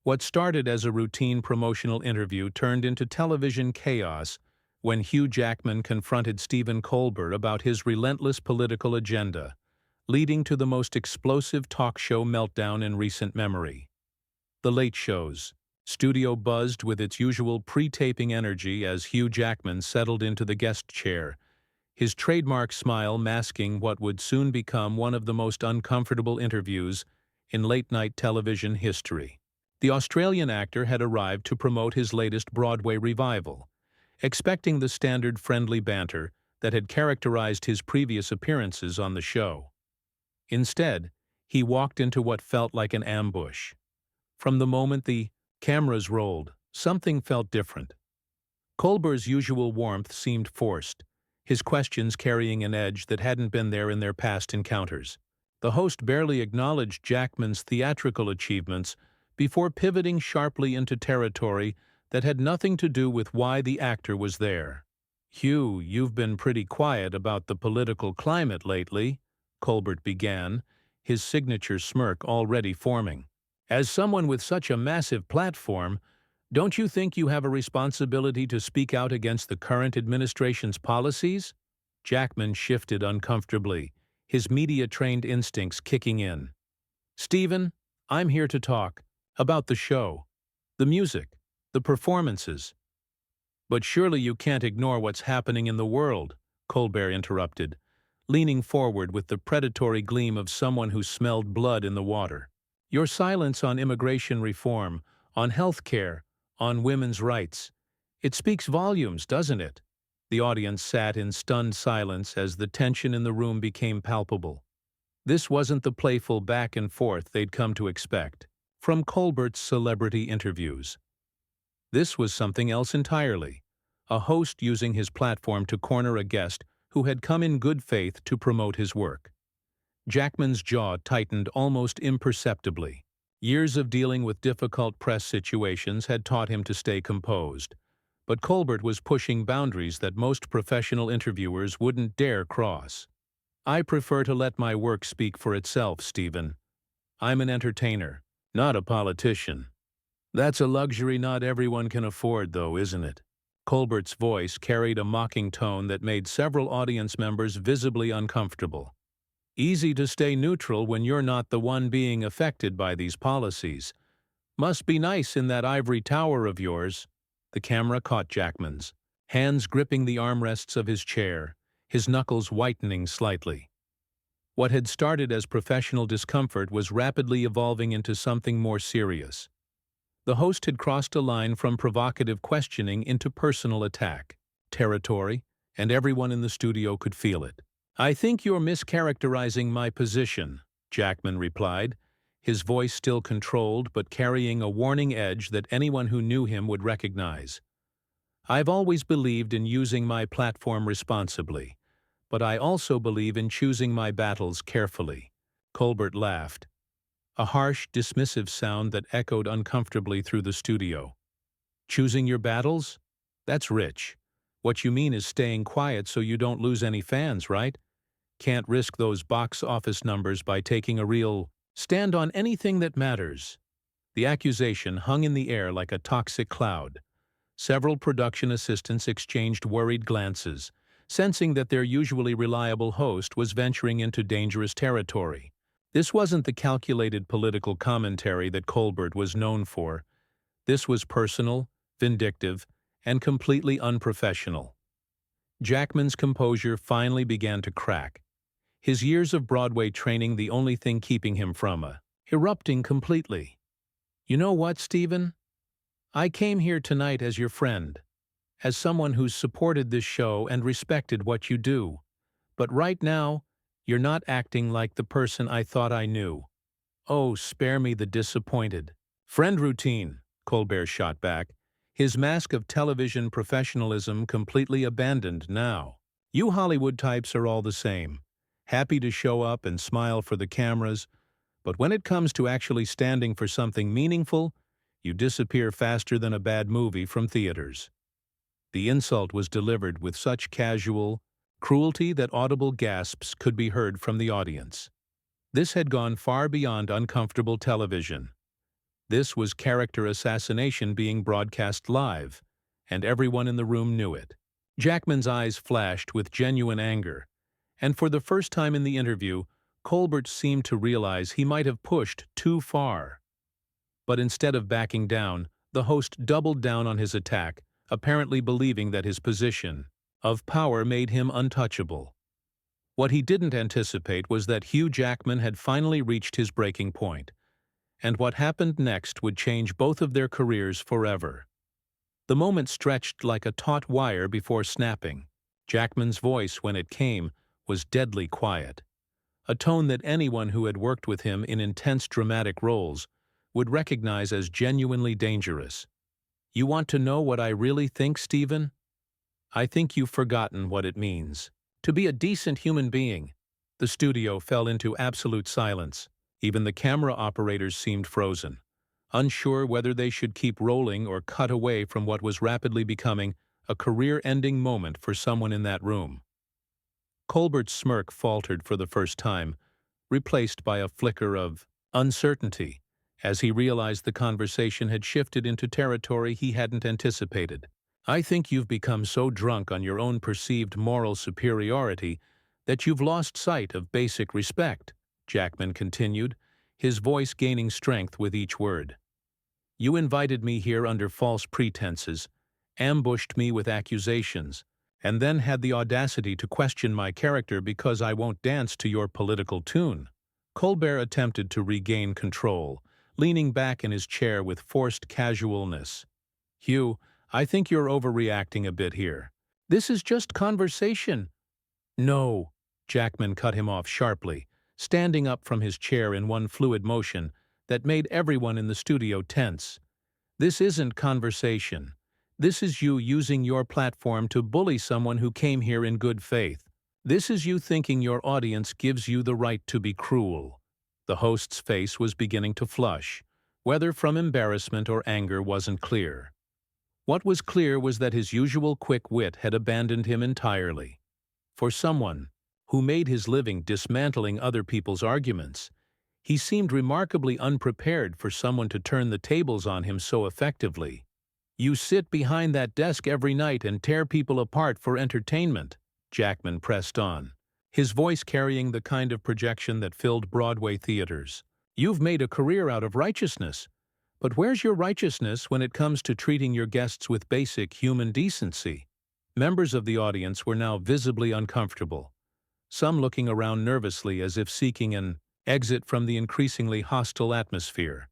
What started as a routine promotional interview turned into television chaos when Hugh Jackman confronted Stephen Colbert about his relentless political agenda, leading to the most explosive talk show meltdown in recent memory. The Late Show's studio buzzed with its usual pre-taping energy as Hugh Jackman settled into the guest chair, his trademark smile masking what would soon become one of the most uncomfortable interviews in late-night television history. The Australian actor had arrived to promote his latest Broadway revival, expecting the standard friendly banter that had characterized his previous appearances on the show. Instead, he walked into what felt like an ambush. From the moment the cameras rolled, something felt different. Colbert's usual warmth seemed forced, his questions carrying an edge that hadn't been there in their past encounters. The host barely acknowledged Jackman's theatrical achievements before pivoting sharply into territory that had nothing to do with why the actor was there. "Hugh, you've been pretty quiet about the political climate lately," Colbert began, his signature smirk already forming. "As someone with such a massive platform, don't you think you have a responsibility to speak out against the current administration's policies?" Jackman shifted uncomfortably, his media-trained instincts kicking in. "Stephen, I'm here to talk about the show, the music, the performances." "But surely you can't ignore what's happening in the world," Colbert interrupted, leaning forward with the predatory gleam of someone who smelled blood in the water. "Your silence on immigration reform, on health care, on women's rights. It speaks volumes, doesn't it?" The audience sat in stunned silence as the tension in the room became palpable. This wasn't the playful back and forth they'd come to expect from Colbert's celebrity interviews. This was something else entirely, a host using his platform to corner a guest who had come in good faith to promote his work. Jackman's jaw tightened almost imperceptibly. Years of dealing with difficult press situations had taught him to stay composed, but Colbert was pushing boundaries that most professional interviewers wouldn't dare cross. "I prefer to let my work speak for itself, Stephen. I'm an entertainer, not a politician." "That's a luxury not everyone can afford, though, isn't it?" Colbert's voice carried a mocking tone that made several audience members visibly uncomfortable. "Easy to stay neutral when you're not the one being affected by these policies. Must be nice in that ivory tower of yours." The camera caught Jackman's, hands gripping the armrests of his chair, his knuckles whitening slightly. What had started as professional discomfort was rapidly evolving into something more serious. The host had crossed a line from provocative questioning into personal attack, territory, and everyone in the studio could feel it. "I think you're mischaracterizing my position," Jackman replied, his voice still controlled but carrying a warning edge that anyone who knew him would recognize. "I've always believed in using my platform responsibly, but I also believe in choosing my battles carefully." Colbert laughed, a harsh, dismissive sound that echoed uncomfortably through the studio. "Choosing your battles? That's rich. What you mean is staying quiet so you don't lose any fans, right? Can't risk those box office numbers by taking a real stand on anything that matters." The accusation hung in the air like a toxic cloud. Several production assistants exchanged worried glances, sensing that their usually reliable host was venturing into dangerous territory. This wasn't the calculated political commentary that Colbert was known for. This was personal, vindictive, and completely unprofessional. Jackman's composure finally began to crack, his years of Broadway training the only thing keeping him from erupting completely. "You know what, Stephen? I came here tonight as your friend, as someone who's supported this show and respected what you do. But right now, you're not acting like the person I thought I knew. Oh, spare me the disappointed." "Friend routine," Colbert shot back, his mask of television professionalism completely abandoned now. "You Hollywood types are all the same, happy to show up and smile for the cameras, but when it comes to actually standing for something meaningful, you disappear faster than a bad movie from theaters." The insult was delivered with such casual cruelty that audible gasps could be heard from the audience. This had gone far beyond uncomfortable television. This was character assassination being broadcast live, and everyone in the room knew it. Jackman's eyes flashed with genuine anger, and for the first time in the interview, Colbert seemed to realize he might have pushed too far. But instead of backing down, the host doubled down on his attack, apparently believing that his position of power made him untouchable. What he didn't anticipate was that Hugh Jackman had finally reached his breaking point, and what happened next would change both of their careers forever. The moment stretched like a taut wire before snapping. Jackman's voice, when it came, was deadly quiet, a tone that anyone who had worked with him in intense dramatic roles would recognize as genuinely dangerous. "You want to know what I really think, Stephen? I think you've forgotten what it means to be a decent human being." The studio fell into absolute silence. Even the camera operators seemed frozen, unsure whether they should keep rolling or cut away from what was rapidly becoming a career-ending moment for someone in that room. Colbert's smirk faltered for the first time, replaced by a flicker of uncertainty, as he realized the conversation had shifted into territory he hadn't anticipated. "I think you've become so drunk on your own perceived moral superiority that you've lost sight of basic respect," Jackman continued, his voice gaining strength with each word. "You invited me here under false pretenses, ambushed me with accusations, and then had the audacity to question my character because I won't dance to your political tune." Colbert attempted to regain control, leaning back in his chair with forced casualness. "Hugh, I think you're overreacting a bit here. This is just conversation." "No," Jackman cut him off sharply, standing up from his chair in one fluid motion that made everyone in the studio tense. "This isn't conversation. This is you using your platform to bully someone who came here in good faith. This is you thinking your audience gives you the right to be cruel." The host's face was beginning to flush, whether from embarrassment or anger wasn't clear. What was clear was that his usual quick wit had abandoned him entirely. For someone who made his living dismantling other people's arguments, he seemed remarkably unprepared for someone to turn the tables on him so effectively. "You sit behind that desk every night and tear people apart for entertainment," Jackman pressed on, his voice carrying the kind of projection that filled Broadway theaters. "You've made a career out of righteousness, but where's your righteousness when it comes to treating your guests with basic human decency?" Members of the audience were now visibly uncomfortable, some looking around nervously as if seeking an exit from the increasingly hostile atmosphere.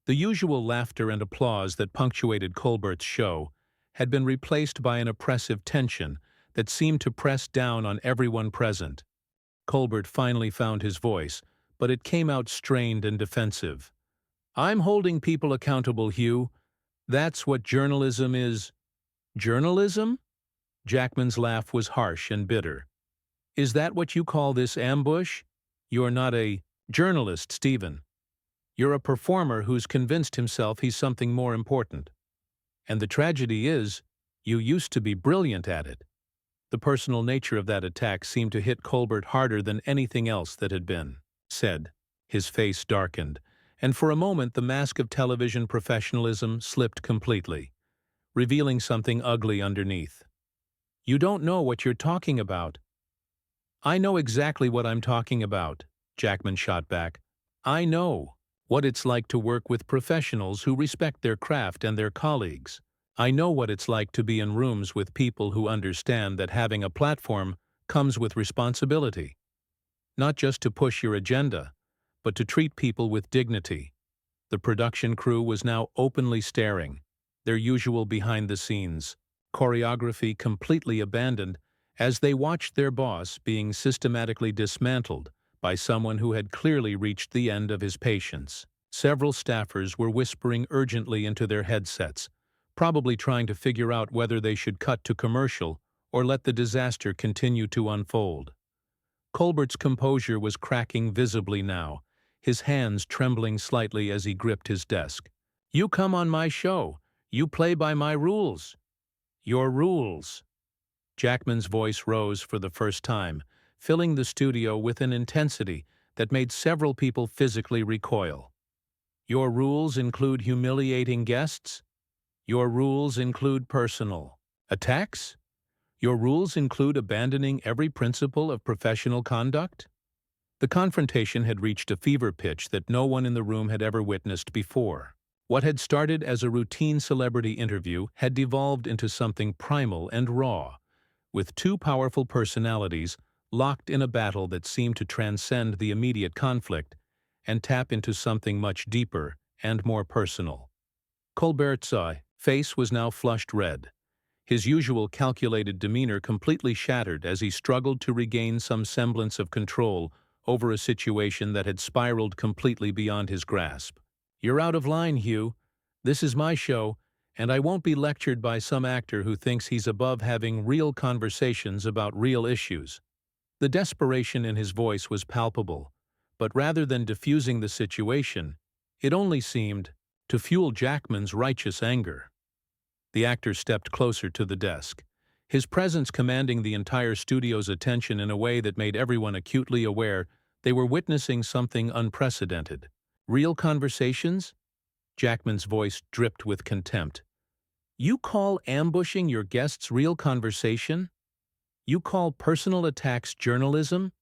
The usual laughter and applause that punctuated Colbert's show had been replaced by an oppressive tension that seemed to press down on everyone present. Colbert finally found his voice, but it came out strained and defensive. "I'm holding people accountable, Hugh. That's what journalism is." "Journalism?" Jackman's laugh was harsh and bitter. "Is that what you call this ambush? You're not a journalist, Stephen. You're a performer who's convinced himself he's something more important. And the tragedy is, you used to be brilliant at it." The personal nature of that attack seemed to hit Colbert harder than anything else that had been said. His face darkened, and for a moment the mask of television professionalism slipped completely, revealing something ugly underneath. "You don't know what you're talking about." "I know exactly what I'm talking about," Jackman shot back. "I know what it's like to work with professionals who respect their craft and their colleagues. I know what it's like to be in rooms with people who understand that having a platform comes with responsibility. Not just to push your agenda, but to treat people with dignity." The production crew was now openly staring, their usual behind-the-scenes choreography completely abandoned as they watched their boss being systematically dismantled by someone who had clearly reached the end of his patience. Several staffers were whispering urgently into their headsets, probably trying to figure out whether they should cut to commercial or let the disaster continue to unfold. Colbert's composure was cracking visibly now, his hands trembling slightly as he gripped his desk. "You come on my show. You play by my rules." "Your rules." Jackman's voice rose for the first time, filling the studio with an intensity that made several people physically recoil. Your rules include humiliating guests? Your rules include personal attacks? Your rules include abandoning every principle of professional conduct? The confrontation had reached a fever pitch that no one in the room had ever witnessed before. What had started as a routine celebrity interview had devolved into something primal and raw, with two powerful personalities locked in a battle that seemed to transcend the immediate conflict and tap into something much deeper and more personal. Colbert's face was now flushed red, his usual calculated demeanor completely shattered as he struggled to regain some semblance of control over a situation that had spiraled completely beyond his grasp. "You're out of line, Hugh. This is my show, and I won't be lectured by some actor who thinks he's above having real conversations about real issues." The desperation in his voice was palpable, but rather than diffusing the situation, it only seemed to fuel Jackman's righteous anger. The actor stepped closer to the desk, his presence commanding the entire studio's attention in a way that made everyone acutely aware they were witnessing something unprecedented. "Real conversations?" Jackman's voice dripped with contempt. "You call ambushing your guests real conversation? You call personal attacks journalism?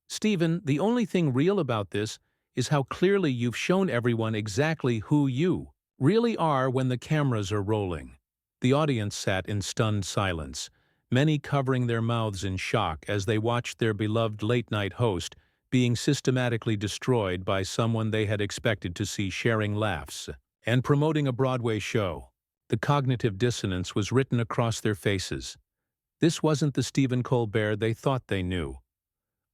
Stephen, the only thing real about this is how clearly you've shown everyone exactly who you really are when the cameras are rolling." The audience sat in stunned silence, many covering their mouths in shock as they watched their beloved late-night host being systematically destroyed by someone they had expected to see sharing laughs and promoting a Broadway show. The cognitive dissonance was written across their faces. This wasn't the Stephen Colbert they thought they knew.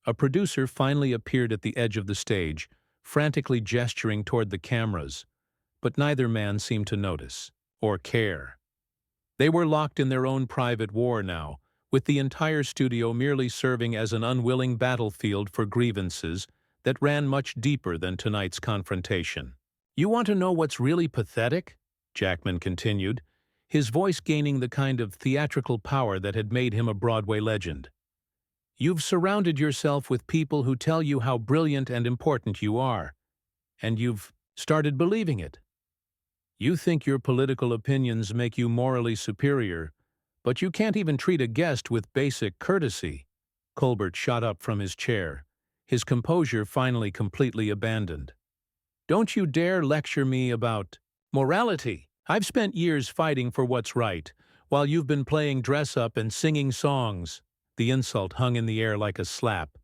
A producer finally appeared at the edge of the stage, frantically gesturing toward the cameras, but neither man seemed to notice or care. They were locked in their own private war now, with the entire studio merely serving as an unwilling battlefield for grievances that ran much deeper than tonight's confrontation. "You want to know what's really pathetic?" Jackman continued, his voice gaining the kind of theatrical power that had made him a Broadway legend. "You've surrounded yourself with people who tell you how brilliant and important you are, and you've started believing it. You think your political opinions make you morally superior, but you can't even treat a guest with basic courtesy." Colbert shot up from his chair, his composure finally completely abandoned. "Don't you dare lecture me about morality. I've spent years fighting for what's right, while you've been playing dress-up and singing songs." The insult hung in the air like a slap,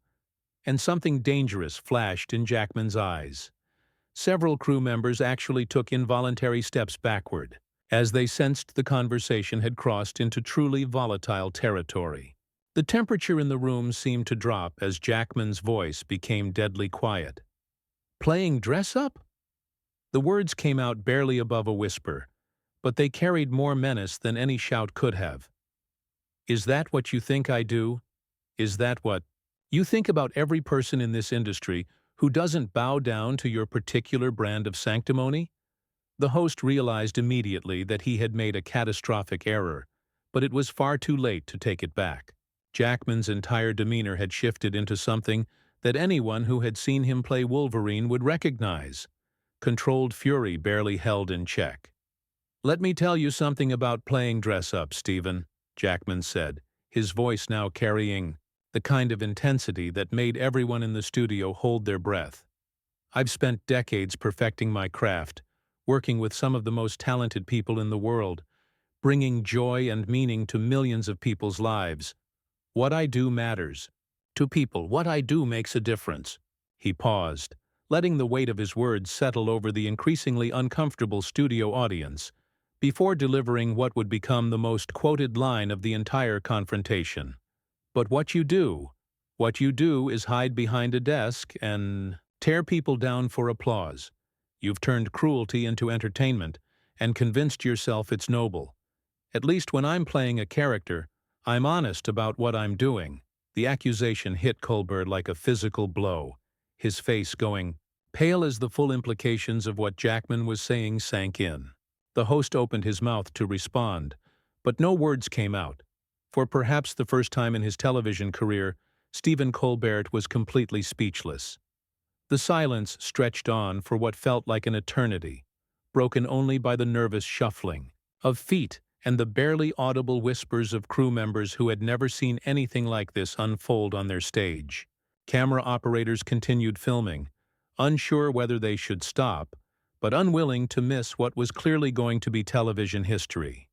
and something dangerous flashed in Jackman's eyes. Several crew members actually took involuntary steps backward, as they sensed the conversation had crossed into truly volatile territory. The temperature in the room seemed to drop as Jackman's voice became deadly quiet. "Playing dress-up?" The words came out barely above a whisper, but they carried more menace than any shout could have. "Is that what you think I do? Is that what you think about every person in this industry who doesn't bow down to your particular brand of sanctimony?" The host realized immediately that he had made a catastrophic error, but it was far too late to take it back. Jackman's entire demeanor had shifted into something that anyone who had seen him play Wolverine would recognize: controlled fury barely held in check. "Let me tell you something about playing dress-up, Stephen," Jackman said, his voice now carrying the kind of intensity that made everyone in the studio hold their breath. "I've spent decades perfecting my craft, working with some of the most talented people in the world, bringing joy and meaning to millions of people's lives. What I do matters. To people, what I do makes a difference." He paused, letting the weight of his words settle over the increasingly uncomfortable studio audience, before delivering what would become the most quoted line of the entire confrontation. "But what you do is hide behind a desk and tear people down for applause. You've turned cruelty into entertainment and convinced yourself it's noble. At least when I'm playing a character, I'm honest about what I'm doing." The accusation hit Colbert like a physical blow, his face going pale as the full implications of what Jackman was saying sank in. The host opened his mouth to respond, but no words came out. For perhaps the first time in his television career, Stephen Colbert was completely speechless. The silence stretched on for what felt like an eternity, broken only by the nervous shuffling of feet and the barely audible whispers of crew members who had never seen anything like this unfold on their stage. Camera operators continued filming, unsure whether they should stop, but unwilling to miss what was clearly going to be television history.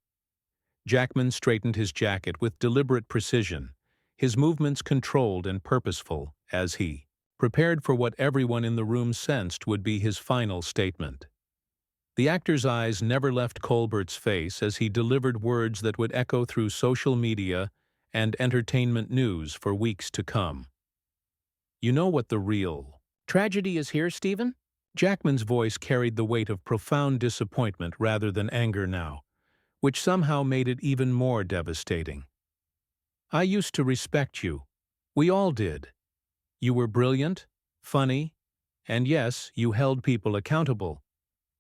Jackman straightened his jacket with deliberate precision, his movements controlled and purposeful, as he prepared for what everyone in the room sensed would be his final statement. The actor's eyes never left Colbert's face as he delivered words that would echo through social media and entertainment news for weeks to come. You know what the real tragedy is here, Stephen? Jackman's voice carried the weight of profound disappointment rather than anger now, which somehow made it even more devastating. I used to respect you. We all did. You were brilliant, funny, and yes, you held people accountable.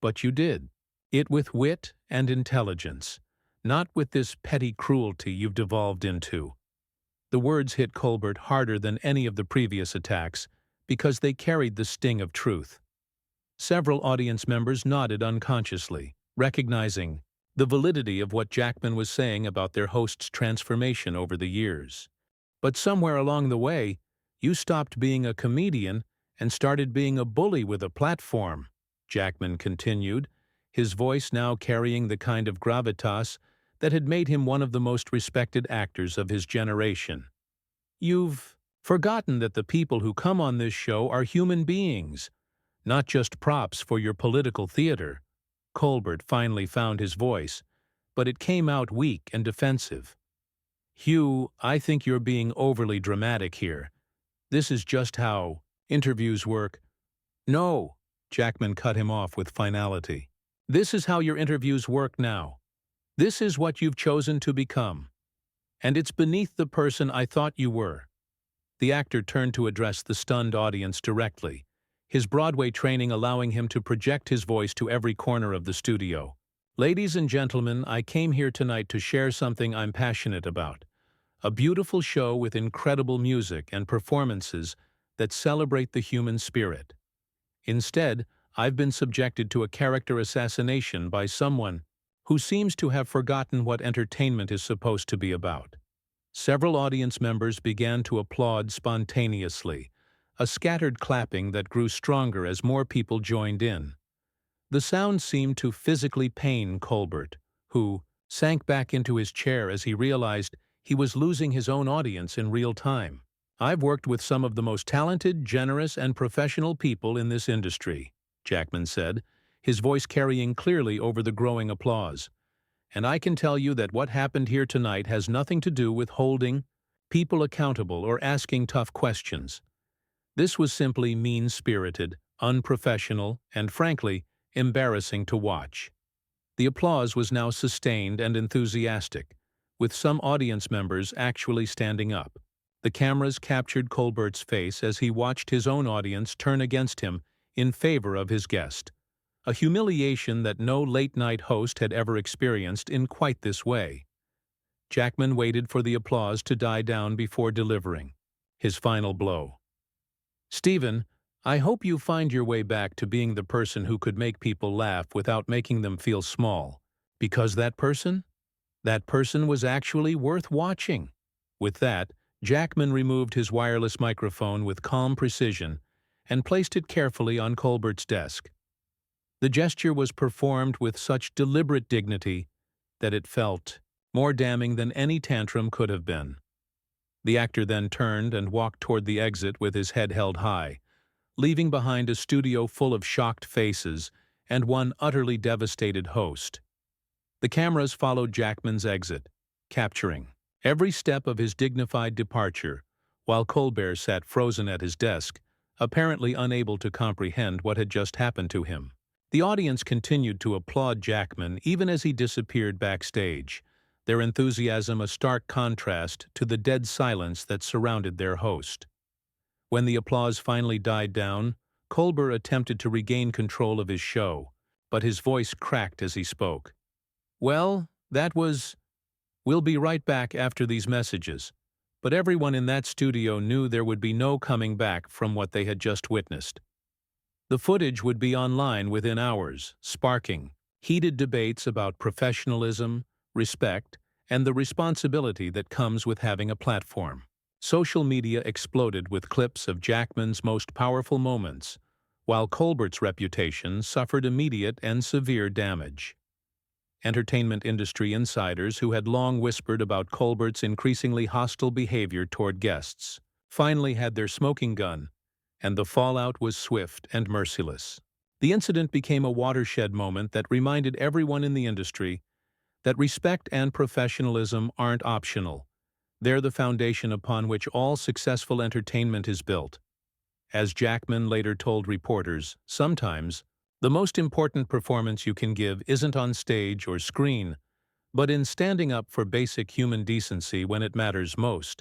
But you did. It with wit and intelligence, not with this petty cruelty you've devolved into. The words hit Colbert harder than any of the previous attacks because they carried the sting of truth. Several audience members nodded unconsciously, recognizing the validity of what Jackman was saying about their host's transformation over the years. But somewhere along the way, you stopped being a comedian and started being a bully with a platform, Jackman continued, his voice now carrying the kind of gravitas that had made him one of the most respected actors of his generation. You've forgotten that the people who come on this show are human beings, not just props for your political theater. Colbert finally found his voice, but it came out weak and defensive. Hugh, I think you're being overly dramatic here. This is just how interviews work. No, Jackman cut him off with finality. This is how your interviews work now. This is what you've chosen to become. And it's beneath the person I thought you were. The actor turned to address the stunned audience directly, his Broadway training allowing him to project his voice to every corner of the studio. Ladies and gentlemen, I came here tonight to share something I'm passionate about. A beautiful show with incredible music and performances that celebrate the human spirit. Instead, I've been subjected to a character assassination by someone who seems to have forgotten what entertainment is supposed to be about. Several audience members began to applaud spontaneously, a scattered clapping that grew stronger as more people joined in. The sound seemed to physically pain Colbert, who sank back into his chair as he realized he was losing his own audience in real time. I've worked with some of the most talented, generous, and professional people in this industry, Jackman said, his voice carrying clearly over the growing applause. And I can tell you that what happened here tonight has nothing to do with holding people accountable or asking tough questions. This was simply mean-spirited, unprofessional, and frankly, embarrassing to watch. The applause was now sustained and enthusiastic, with some audience members actually standing up. The cameras captured Colbert's face as he watched his own audience turn against him in favor of his guest, a humiliation that no late-night host had ever experienced in quite this way. Jackman waited for the applause to die down before delivering his final blow. Stephen, I hope you find your way back to being the person who could make people laugh without making them feel small, because that person was actually worth watching. With that, Jackman removed his wireless microphone with calm precision and placed it carefully on Colbert's desk. The gesture was performed with such deliberate dignity that it felt more damning than any tantrum could have been. The actor then turned and walked toward the exit with his head held high, leaving behind a studio full of shocked faces and one utterly devastated host. The cameras followed Jackman's exit, capturing every step of his dignified departure, while Colbert sat frozen at his desk, apparently unable to comprehend what had just happened to him. The audience continued to applaud Jackman even as he disappeared backstage, their enthusiasm a stark contrast to the dead silence that surrounded their host. When the applause finally died down, Colbert attempted to regain control of his show, but his voice cracked as he spoke. Well, we'll be right back after these messages. But everyone in that studio knew there would be no coming back from what they had just witnessed. The footage would be online within hours, sparking heated debates about professionalism, respect, and the responsibility that comes with having a platform. Social media exploded with clips of Jackman's most powerful moments, while Colbert's reputation suffered immediate and severe damage. Entertainment industry insiders who had long whispered about Colbert's increasingly hostile behavior toward guests finally had their smoking gun, and the fallout was swift and merciless. The incident became a watershed moment that reminded everyone in the industry that respect and professionalism aren't optional. They're the foundation upon which all successful entertainment is built. As Jackman later told reporters, sometimes, the most important performance you can give isn't on stage or screen, but in standing up for basic human decency when it matters most.